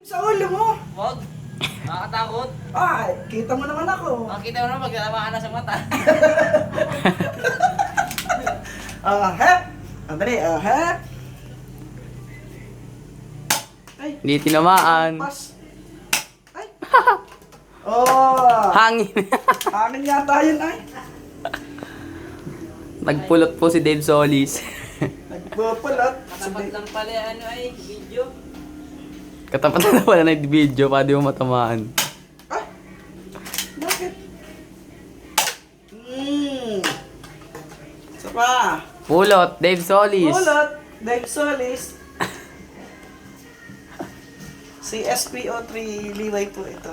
Sa ulo mo. Wag. Nakakatakot. Ay, kita mo naman ako. Makita mo naman pag nalamaan na sa mata. Hep. Andali, hep. Ay, Hindi tinamaan. pas. Ay. Oh. Hangin. Hangin yata yun ay. Nagpulot po si Dave Solis. Nagpapalot. Katapat lang pala ano ay video. Katapat na wala na yung video para di mo matamaan. Ah. Bakit? Isa pa. Pulot, Dave Solis. Ulot. Dave Solis. Si SPO3 Liway po ito.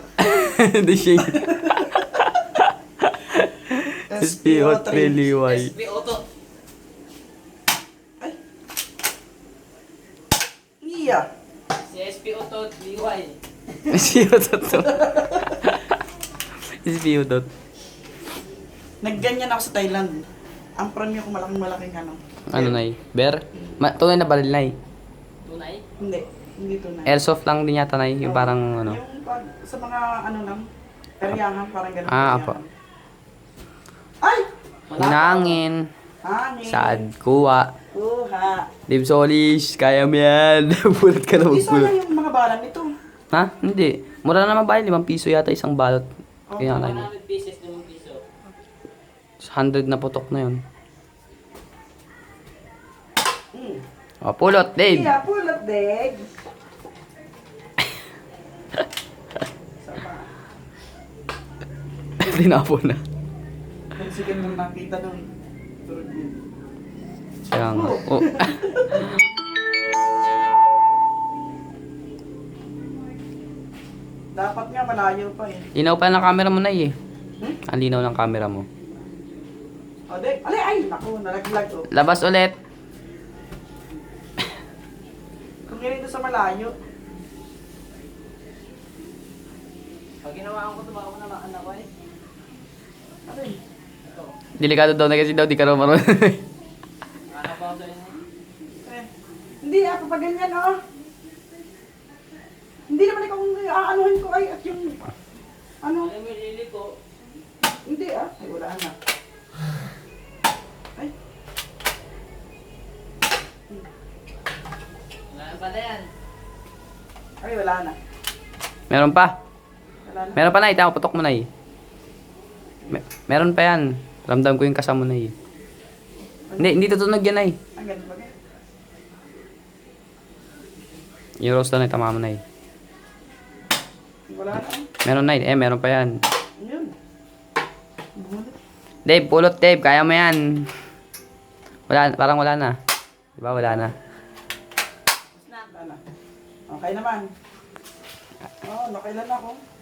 The shade. SPO3 Liway. SB Auto. Ay. Iya. Si SB Auto DY. SPO to. SPO to. Nagganyan ako sa Thailand. Ang premyo ko malaking ano. Ano na Bear? Tunay na baril na Tunay? Hindi. Hindi to na. Airsoft lang din yata na yung parang ano. Yung pag, sa mga ano lang. Peryahan parang ganun. Ah, peryahan. apa. Ay! Hinangin. Hangin. Sad. Kuha. Kuha. Dave Solis. Kaya mo yan. Pulot ka na Hindi magpulot. sayang yung mga balang nito. Ha? Hindi. Mura na naman ba? 5 piso yata isang balot. Oh, Kaya tayo. 100 pieces, 5 piso. 100 na putok na yun. Mm. O, pulot, Dave. Iya, pulot, Dave. Sama. Tinapo na. Kung sige nang nakita nun. Turod yun. Kaya nga. Oh. Dapat nga malayo pa eh. Linaw pa ng camera mo na eh. Hmm? Ang linaw ng camera mo. O, Dave. Ay, naku, nalaglag oh. Labas ulit. Kung ganito sa malayo. Pag ginawa ko ito, baka ko naman anak ko eh. Ano eh? Ito. Delikado daw na kasi daw di ka raw marunong. Anak ko ito eh. Hindi ako pa ganyan oh. Hindi naman ikaw aanuhin ko ay at yung ano. Alam mo, lili ko. Hindi ah. Ay wala na. Ay. Wala na pala yan. Ay wala na. Meron pa. Wala na. Meron pa na. Itaw, putok mo na eh. Meron pa yan. Ramdam ko yung kasama na eh. Hindi tutunog yan eh. Ang ganun ba ganyan? Yung roast na tama mo na eh. Wala na. Meron na eh. Meron pa yan. Yun. Bumulot. Dave, pulot Dave. Kaya mo yan. Wala, parang wala na. Diba wala na? Wala na. Okay naman. Oh, nakailan ako.